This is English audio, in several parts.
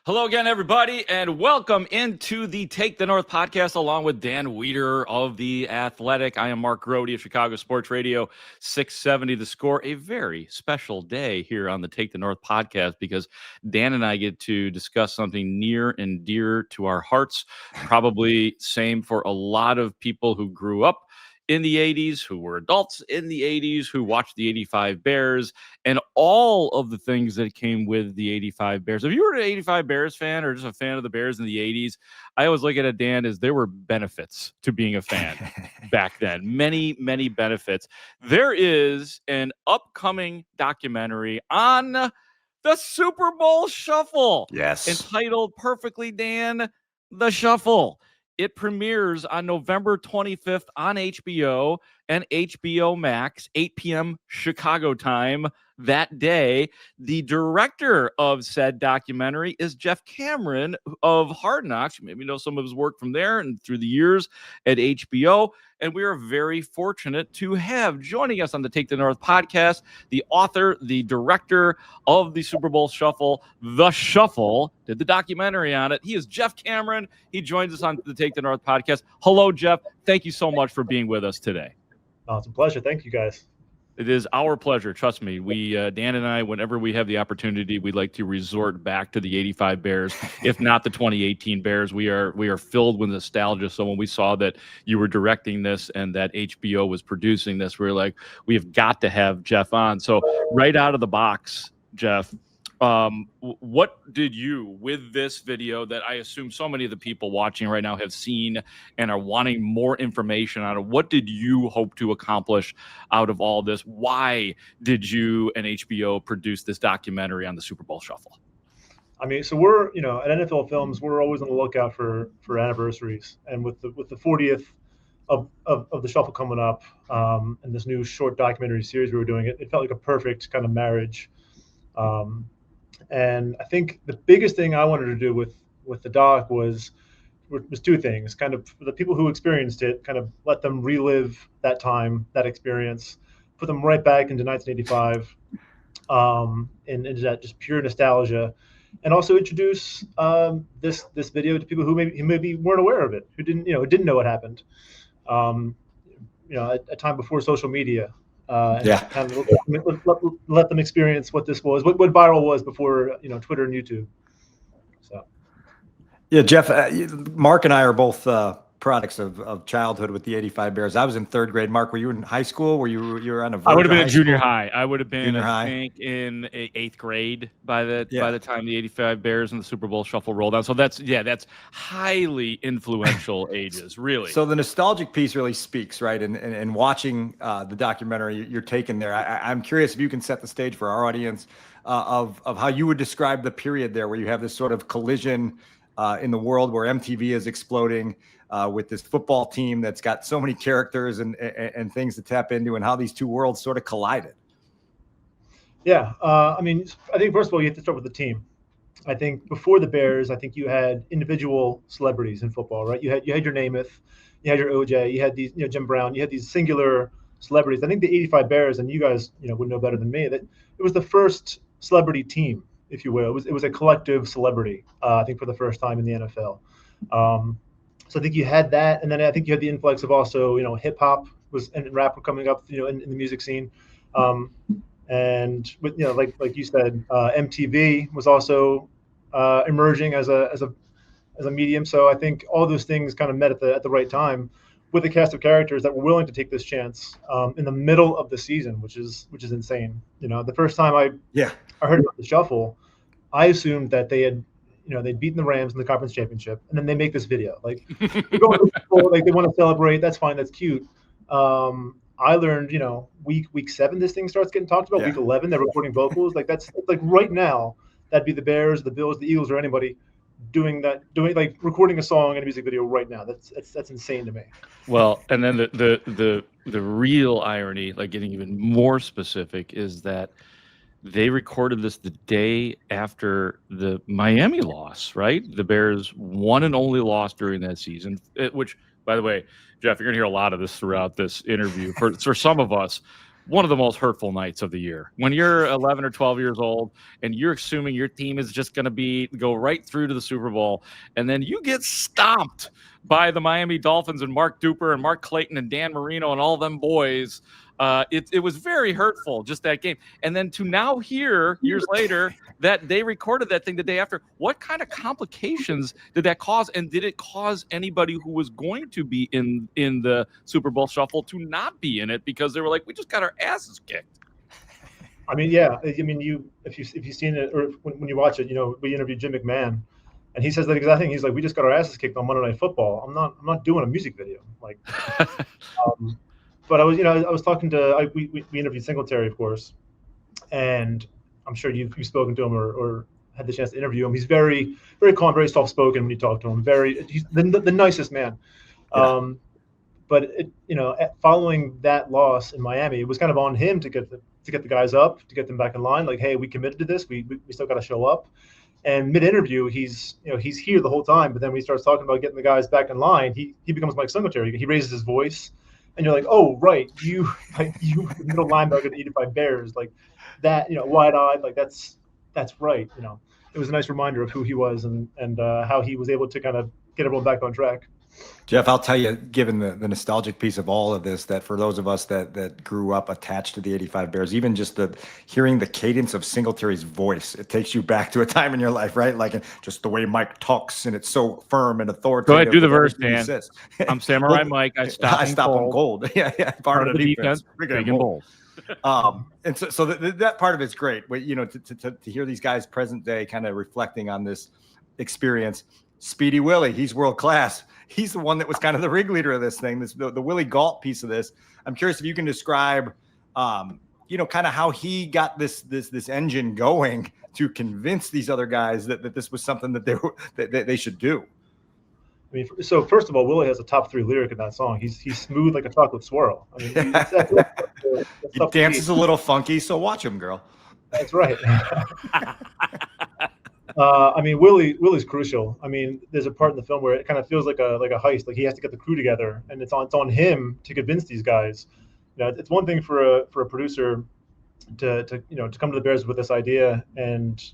Hello again, everybody, and welcome into the Take the North podcast along with Dan Wiederer of The Athletic. I am Mark Grote of Chicago Sports Radio 670 The Score. A very special day here on the Take the North podcast because Dan and I get to discuss something near and dear to our hearts. Probably same for a lot of people who grew up in the 80s, who were adults in the 80s, who watched the 85 Bears, and all of the things that came with the 85 Bears. If you were an 85 Bears fan or just a fan of the Bears in the 80s, I always look at it, Dan, as there were benefits to being a fan back then. Many, many benefits. There is an upcoming documentary on the Super Bowl Shuffle. Yes. Entitled perfectly, Dan, The Shuffle. It premieres on November 25th on HBO and HBO Max, 8 p.m. Chicago time that day. The director of said documentary is Jeff Cameron of Hard Knocks. You maybe know some of his work from there and through the years at HBO. And we are very fortunate to have joining us on the Take the North podcast, the author, the director of the Super Bowl Shuffle, The Shuffle, did the documentary on it. He is Jeff Cameron. He joins us on the Take the North podcast. Hello, Jeff. Thank you so much for being with us today. Oh, it's a pleasure. Thank you, guys. It is our pleasure. Trust me. We, Dan and I, whenever we have the opportunity, we like to resort back to the 85 Bears, if not the 2018 Bears. We are filled with nostalgia. So when we saw that you were directing this and that HBO was producing this, we were like, we have got to have Jeff on. So right out of the box, Jeff, what did you, with this video that I assume so many of the people watching right now have seen and are wanting more information on it, what did you hope to accomplish out of all this? Why did you and HBO produce this documentary on the Super Bowl Shuffle? I mean, so we're, at NFL Films, we're always on the lookout for anniversaries, and with the 40th of the Shuffle coming up, and this new short documentary series we were doing, it felt like a perfect kind of marriage. And I think the biggest thing I wanted to do with the doc was two things: kind of for the people who experienced it, kind of let them relive that time, that experience, put them right back into 1985, into that just pure nostalgia, and also introduce this video to people who maybe weren't aware of it, who didn't know what happened, at a time before social media. Kind of let them experience what this was, what viral was before Twitter and YouTube. So, yeah, Jeff, Mark and I are both products of childhood with the 85 Bears. I was in third grade. Mark, were you in high school? You were on a? I would have been in junior high. I would have been, junior high. I think, in eighth grade by the time the 85 Bears and the Super Bowl Shuffle rolled out. So that's highly influential ages, really. So the nostalgic piece really speaks, right? And watching the documentary you're taking there, I'm curious if you can set the stage for our audience of how you would describe the period there, where you have this sort of collision in the world where MTV is exploding. With this football team that's got so many characters and things to tap into, and how these two worlds sort of collided. Yeah, I mean, I think first of all you have to start with the team. I think before the Bears, I think you had individual celebrities in football, right? You had your Namath, you had your OJ, you had these, Jim Brown, you had these singular celebrities. I think the 85 Bears, and you guys, would know better than me, that it was the first celebrity team, if you will. It was a collective celebrity. I think for the first time in the NFL. So I think you had that, and then I think you had the influx of also, hip hop and rap were coming up, in the music scene, and with, like you said, MTV was also emerging as a medium. So I think all those things kind of met at the right time, with a cast of characters that were willing to take this chance in the middle of the season, which is insane. The first time I heard about the Shuffle, I assumed that they had. They'd beaten the Rams in the conference championship, and then they make this video. Like, they're going to school, like they want to celebrate. That's fine. That's cute. I learned, week 7, this thing starts getting talked about. Yeah. Week 11, they're recording vocals. Like that's like right now, that'd be the Bears, the Bills, the Eagles, or anybody doing like recording a song and a music video right now. That's insane to me. Well, and then the real irony, like getting even more specific, is that they recorded this the day after the Miami loss, right? The Bears' one and only loss during that season, which, by the way, Jeff, you're going to hear a lot of this throughout this interview. For some of us, one of the most hurtful nights of the year. When you're 11 or 12 years old and you're assuming your team is just going to go right through to the Super Bowl, and then you get stomped by the Miami Dolphins and Mark Duper and Mark Clayton and Dan Marino and all them boys. It was very hurtful, just that game. And then to now hear years later that they recorded that thing the day after, what kind of complications did that cause? And did it cause anybody who was going to be in the Super Bowl shuffle to not be in it because they were like, we just got our asses kicked? I mean, yeah. I mean, if you've seen it, or when you watch it, we interviewed Jim McMahon, and he says that exact thing. He's like, we just got our asses kicked on Monday Night Football. I'm not doing a music video. Like, but I was talking to, we interviewed Singletary, of course, and I'm sure you've spoken to him or had the chance to interview him. He's very, very calm, very soft spoken when you talk to him. He's the nicest man. Yeah. But following that loss in Miami, it was kind of on him to get the guys up, to get them back in line. Like, hey, we committed to this. We still got to show up. And mid-interview, he's here the whole time. But then when he starts talking about getting the guys back in line, he becomes Mike Singletary. He raises his voice, and you're like, oh, right, you middle linebacker the 85 Bears, like that, wide-eyed, like that's right. It was a nice reminder of who he was and how he was able to kind of get everyone back on track. Jeff, I'll tell you, given the nostalgic piece of all of this, that for those of us that grew up attached to the 85 Bears, even just hearing the cadence of Singletary's voice, it takes you back to a time in your life, right? Like just the way Mike talks, and it's so firm and authoritative. Go ahead, do the verse, Dan. I'm Samurai Mike. I stop him cold. Yeah. Part of the defense. Big and bold. And so that part of it's great. But, to hear these guys present day kind of reflecting on this experience. Speedy Willie, he's world class. He's the one that was kind of the ringleader of this thing, the Willie Gault piece of this. I'm curious if you can describe, kind of how he got this engine going to convince these other guys that this was something that they should do. I mean, so first of all, Willie has a top 3 lyric in that song. He's smooth like a chocolate swirl. I mean, he dances a little funky, so watch him, girl. That's right. I mean, Willie's crucial. I mean, there's a part in the film where it kind of feels like a heist. Like he has to get the crew together, and it's on him to convince these guys. It's one thing for a producer to come to the Bears with this idea, and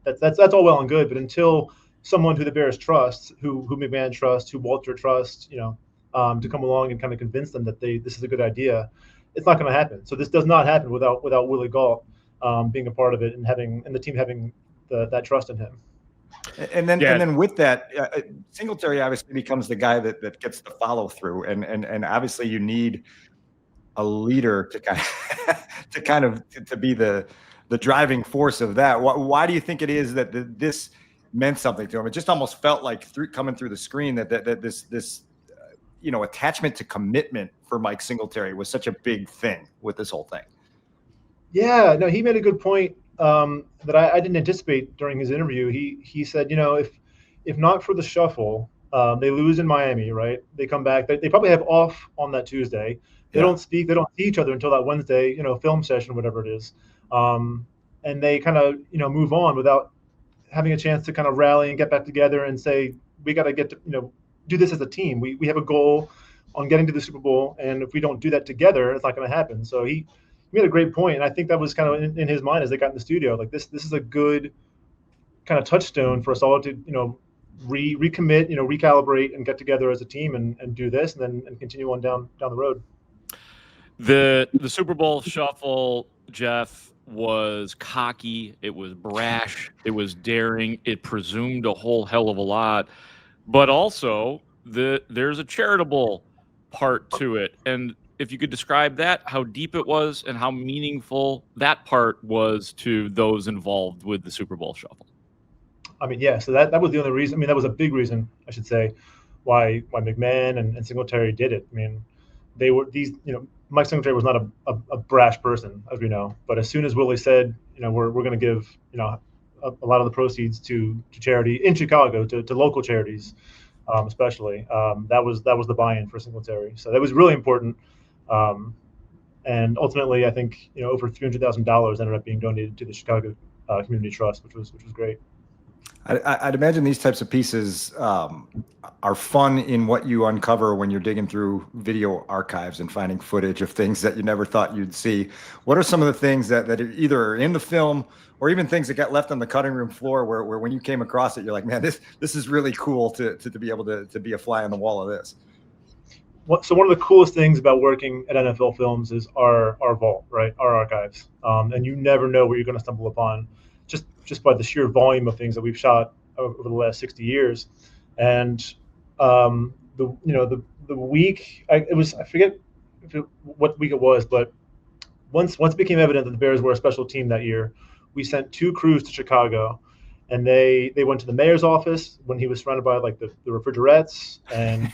that's all well and good. But until someone who the Bears trust, who McMahon trusts, who Walter trusts, to come along and kind of convince them that this is a good idea, it's not going to happen. So this does not happen without Willie Gault being a part of it and the team having that trust in him. And then with that, Singletary obviously becomes the guy that gets the follow through, and obviously you need a leader to kind of be the driving force of that. Why do you think it is that this meant something to him? It just almost felt like coming through the screen that this attachment to commitment for Mike Singletary was such a big thing with this whole thing. Yeah, no, he made a good point. That I didn't anticipate during his interview. He said, if not for the shuffle, they lose in Miami, right? They come back. They probably have off on that Tuesday. They don't speak. They don't see each other until that Wednesday, film session, whatever it is. And they kind of, move on without having a chance to kind of rally and get back together and say, we got to get to, do this as a team. We have a goal on getting to the Super Bowl, and if we don't do that together, it's not going to happen. So he made a great point, and I think that was kind of in his mind as they got in the studio. Like this is a good kind of touchstone for us all to recommit, recalibrate, and get together as a team and do this, and continue on down the road. The Super Bowl shuffle, Jeff, was cocky. It was brash. It was daring. It presumed a whole hell of a lot, but also there's a charitable part to it, and if you could describe that, how deep it was and how meaningful that part was to those involved with the Super Bowl shuffle. I mean, yeah, so that was the only reason. I mean, that was a big reason, I should say, why McMahon and Singletary did it. I mean, they were Mike Singletary was not a brash person, as we know. But as soon as Willie said, we're going to give, a lot of the proceeds to charity in Chicago, to local charities, especially, that was the buy-in for Singletary. So that was really important. And ultimately, I think over $300,000 ended up being donated to the Chicago Community Trust, which was great. I'd imagine these types of pieces are fun in what you uncover when you're digging through video archives and finding footage of things that you never thought you'd see. What are some of the things that either are in the film or even things that got left on the cutting room floor where when you came across it, you're like, man, this is really cool to be able to be a fly on the wall of this. So one of the coolest things about working at NFL Films is our vault, right? Our archives, and you never know what you're going to stumble upon, just by the sheer volume of things that we've shot over the last 60 years. And the week I forget what week it was, but once it became evident that the Bears were a special team that year, we sent 2 crews to Chicago, and they went to the mayor's office when he was surrounded by like the refrigerates and.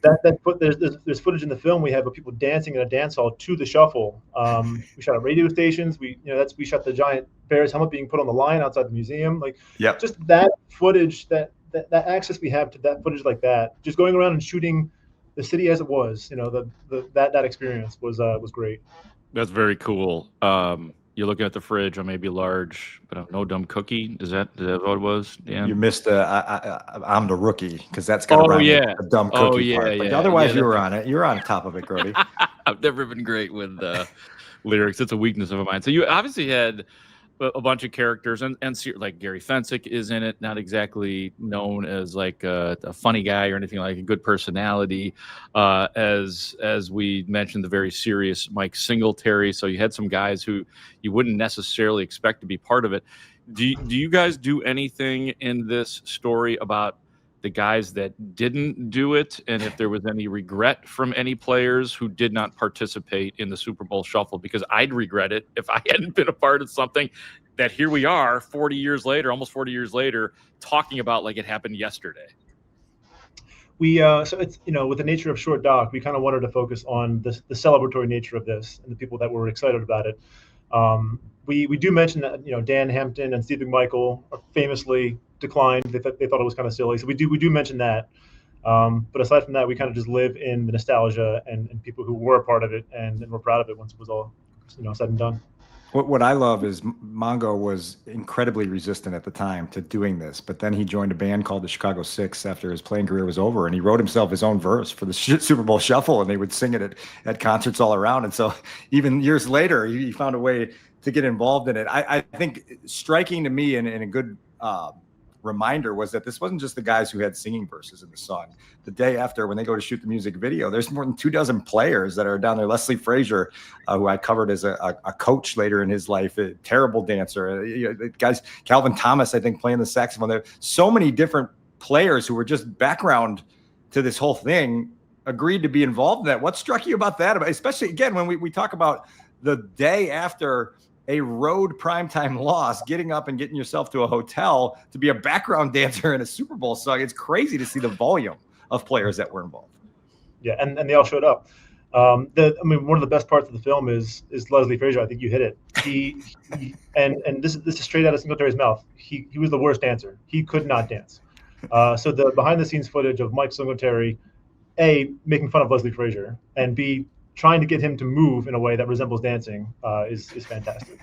There's footage in the film we have of people dancing in a dance hall to the shuffle. We shot at radio stations. We shot the giant Bears helmet being put on the line outside the museum. Like, just that footage, that access we have to that footage like that, just going around and shooting the city as it was. That experience was great. That's very cool. You're looking at the fridge on maybe a large, but no dumb cookie. Is that what it was, Dan? You missed I'm the rookie, because that's got a dumb cookie part. But otherwise, you were on it. You're on top of it, Grote. I've never been great with lyrics. It's a weakness of mine. So you obviously had a bunch of characters, and like Gary Fensick is in it, not exactly known as like a funny guy or anything, like a good personality. As we mentioned, the very serious Mike Singletary. So you had some guys who you wouldn't necessarily expect to be part of it. Do you guys do anything in this story about the guys that didn't do it, and if there was any regret from any players who did not participate in the Super Bowl shuffle? Because I'd regret it if I hadn't been a part of something that here we are 40 years later, almost 40 years later, talking about like it happened yesterday. We so it's with the nature of short doc, we kind of wanted to focus on the celebratory nature of this and the people that were excited about it. We do mention that Dan Hampton and Steve McMichael famously declined. They thought it was kind of silly, so we do mention that. But aside from that, we kind of just live in the nostalgia and people who were a part of it and were proud of it once it was all said and done. What I love is Mongo was incredibly resistant at the time to doing this, but then he joined a band called the Chicago Six after his playing career was over, and he wrote himself his own verse for the Super Bowl Shuffle, and they would sing it at concerts all around. And so even years later, he found a way to get involved in it. I think striking to me and a good reminder was that this wasn't just the guys who had singing verses in the song. The day after, when they go to shoot the music video, there's more than 24 players that are down there. Leslie Frazier, who I covered as a coach later in his life, a terrible dancer. Guys, Calvin Thomas, I think, playing the saxophone. There are so many different players who were just background to this whole thing, agreed to be involved in that. What struck you about that? Especially, again, when we talk about the day after a road primetime loss, getting up and getting yourself to a hotel to be a background dancer in a Super Bowl song. It's crazy to see the volume of players that were involved. Yeah, and they all showed up. One of the best parts of the film is Leslie Frazier. I think you hit it. He and this is straight out of Singletary's mouth. He was the worst dancer. He could not dance. So the behind the scenes footage of Mike Singletary, A, making fun of Leslie Frazier, and B, trying to get him to move in a way that resembles dancing is fantastic.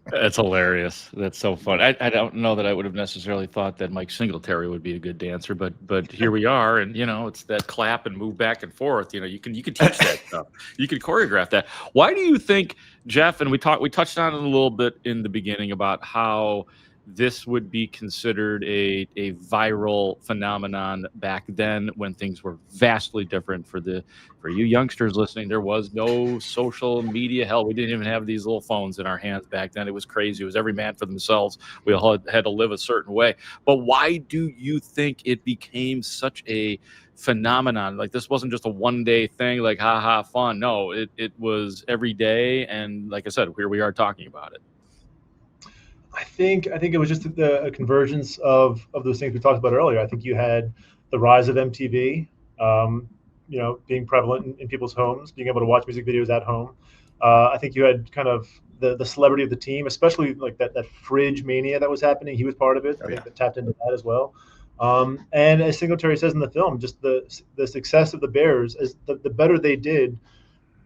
That's hilarious. That's so fun. I don't know that I would have necessarily thought that Mike Singletary would be a good dancer, but here we are, and it's that clap and move back and forth. You can teach that stuff. You can choreograph that. Why do you think, Jeff? And we touched on it a little bit in the beginning about how this would be considered a viral phenomenon back then when things were vastly different. For you youngsters listening, there was no social media. Hell, we didn't even have these little phones in our hands back then. It was crazy. It was every man for themselves. We all had to live a certain way. But why do you think it became such a phenomenon? Like, this wasn't just a one-day thing, like ha fun. No, it was every day. And like I said, here we are talking about it. I think it was just a convergence of those things we talked about earlier. I think you had the rise of MTV, being prevalent in people's homes, being able to watch music videos at home. I think you had kind of the celebrity of the team, especially like that fridge mania that was happening. He was part of it. I think that tapped into that as well. And as Singletary says in the film, just the success of the Bears, as the better they did,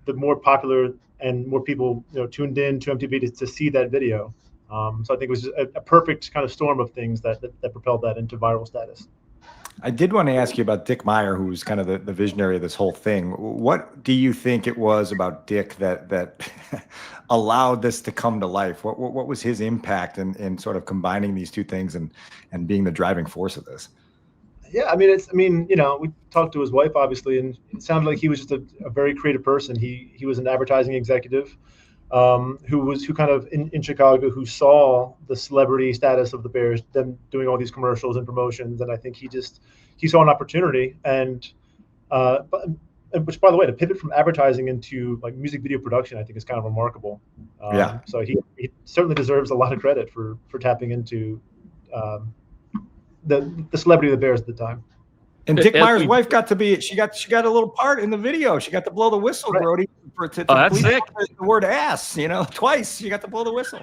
the more popular and more people tuned in to MTV to see that video. So I think it was just a perfect kind of storm of things that propelled that into viral status. I did want to ask you about Dick Meyer, who's kind of the visionary of this whole thing. What do you think it was about Dick that allowed this to come to life? What was his impact in sort of combining these two things and being the driving force of this? Yeah, I mean, we talked to his wife, obviously, and it sounded like he was just a very creative person. He was an advertising executive who kind of in Chicago, who saw the celebrity status of the Bears, them doing all these commercials and promotions, and I think he saw an opportunity, and which, by the way, to pivot from advertising into like music video production, I think is kind of remarkable. Yeah. So he certainly deserves a lot of credit for tapping into the celebrity of the Bears at the time. And Dick Meyer's wife got a little part in the video. She got to blow the whistle, Right. Grote, to that's sick. The word ass, twice. She got to blow the whistle.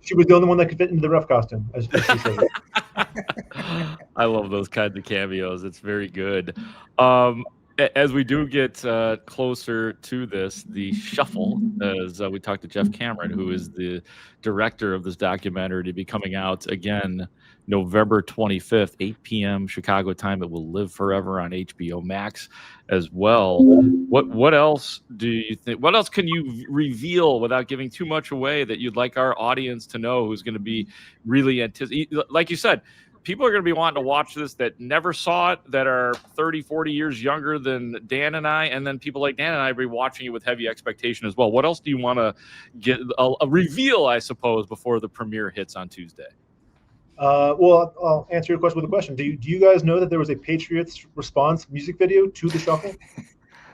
She was the only one that could fit into the ref costume, as she said. I love those kinds of cameos. It's very good. As we do get closer to this, the shuffle, as we talked to Jeff Cameron, who is the director of this documentary, to be coming out again November 25th, 8 p.m. Chicago time. It will live forever on HBO Max as well. What else do you think? What else can you reveal without giving too much away that you'd like our audience to know, who's going to be really like you said? People are going to be wanting to watch this that never saw it, that are 30, 40 years younger than Dan and I, and then people like Dan and I will be watching it with heavy expectation as well. What else do you want to get a reveal, I suppose, before the premiere hits on Tuesday? Well, I'll answer your question with a question. Do you guys know that there was a Patriots response music video to the shuffle?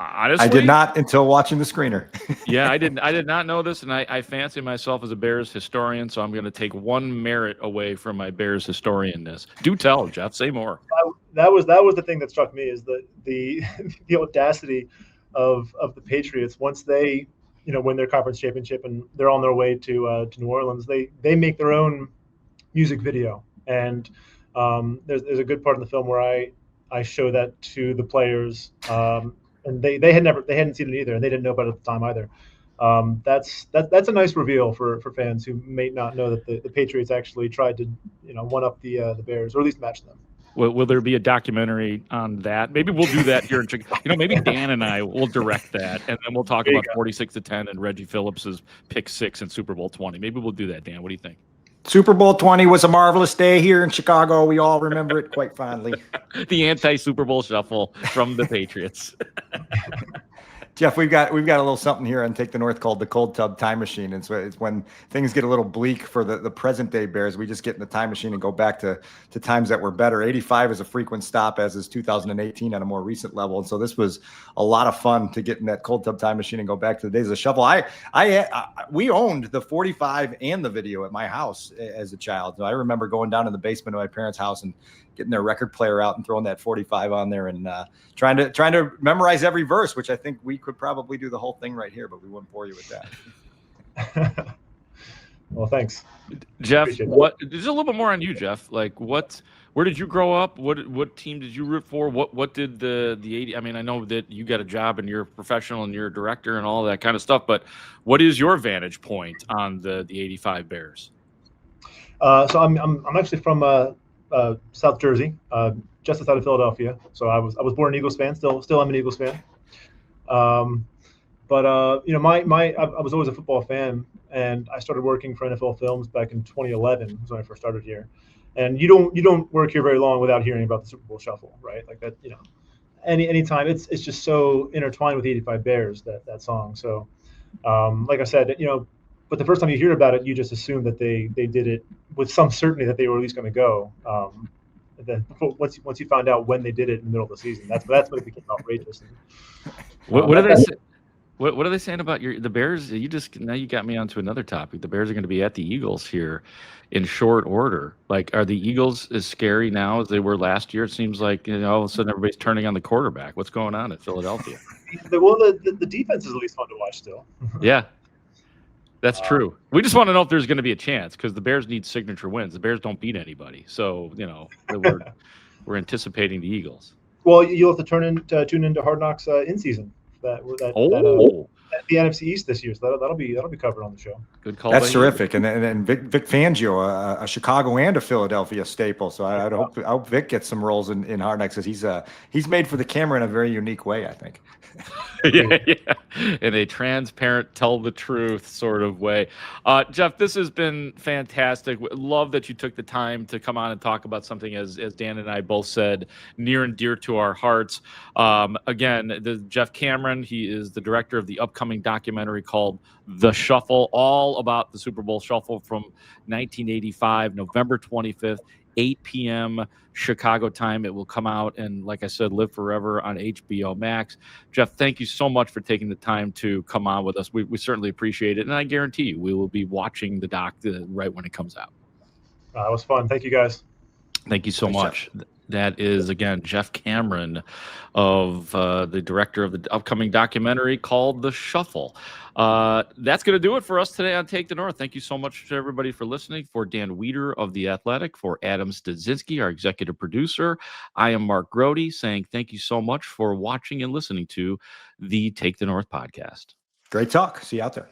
Honestly, I did not until watching the screener. Yeah, I did not know this, and I fancy myself as a Bears historian, so I'm going to take one merit away from my Bears historianness. Do tell, Jeff. Say more. That was the thing that struck me, is the audacity of the Patriots. Once they win their conference championship and they're on their way to New Orleans, they make their own music video, and there's a good part in the film where I show that to the players. And they hadn't seen it either, and they didn't know about it at the time either. That's a nice reveal for fans who may not know that the Patriots actually tried to one up the Bears, or at least match them. Will there be a documentary on that? Maybe we'll do that here in Chicago. Maybe Dan and I will direct that, and then we'll talk about 46-10 and Reggie Phillips's pick 6 in Super Bowl 20. Maybe we'll do that, Dan. What do you think? Super Bowl 20 was a marvelous day here in Chicago. We all remember it quite fondly. The anti-Super Bowl shuffle from the Patriots. Jeff, we've got a little something here on Take the North called the Cold Tub Time Machine. And so it's when things get a little bleak for the present day Bears, we just get in the time machine and go back to times that were better. 85 is a frequent stop, as is 2018 on a more recent level. And so this was a lot of fun to get in that Cold Tub Time Machine and go back to the days of the shuffle. We owned the 45 and the video at my house as a child. So I remember going down in the basement of my parents' house and getting their record player out and throwing that 45 on there and trying to memorize every verse, which I think we could probably do the whole thing right here, but we wouldn't bore you with that. Well, thanks, Jeff. Just a little bit more on you, Jeff. Like, where did you grow up? What team did you root for? What did the 80? I mean, I know that you got a job and you're a professional and you're a director and all that kind of stuff, but what is your vantage point on the 85 Bears? So I'm actually from South Jersey, just outside of Philadelphia. So I was born an Eagles fan. Still I'm an Eagles fan. But I was always a football fan, and I started working for NFL Films back in 2011. Was when I first started here. And you don't work here very long without hearing about the Super Bowl Shuffle, right? Like that, anytime it's just so intertwined with the 85 Bears, that song. So, like I said, but the first time you hear about it, you just assume that they did it with some certainty that they were at least going to go. And then once you find out when they did it in the middle of the season, that's when it became outrageous. What are they saying? What are they saying about the Bears? Now you got me onto another topic. The Bears are going to be at the Eagles here in short order. Like, are the Eagles as scary now as they were last year? It seems like all of a sudden everybody's turning on the quarterback. What's going on at Philadelphia? Well, the defense is at least fun to watch still. Yeah. That's true. We just want to know if there's going to be a chance, because the Bears need signature wins. The Bears don't beat anybody, so we're anticipating the Eagles. Well, you'll have to tune into Hard Knocks in season. That the NFC East this year, so that'll be covered on the show. Good call. That's terrific. And then Vic Fangio, a Chicago and a Philadelphia staple. So I hope Vic gets some roles in Hard Knocks, because he's made for the camera in a very unique way, I think. Yeah, in a transparent, tell the truth sort of way. Jeff, this has been fantastic. Love that you took the time to come on and talk about something, as Dan and I both said, near and dear to our hearts. Again, Jeff Cameron, he is the director of the upcoming documentary called The Shuffle, all about the Super Bowl Shuffle from 1985, November 25th. 8 p.m. Chicago time. It will come out and, like I said, live forever on HBO Max. Jeff, thank you so much for taking the time to come on with us. We certainly appreciate it, and I guarantee you we will be watching the doc right when it comes out. It was fun. Thank you, guys. Thank you so much. Jeff. That is, again, Jeff Cameron, of the director of the upcoming documentary called The Shuffle. That's going to do it for us today on Take the North. Thank you so much to everybody for listening. For Dan Wiederer of The Athletic, for Adam Stadzinski, our executive producer, I am Mark Grote, saying thank you so much for watching and listening to the Take the North podcast. Great talk. See you out there.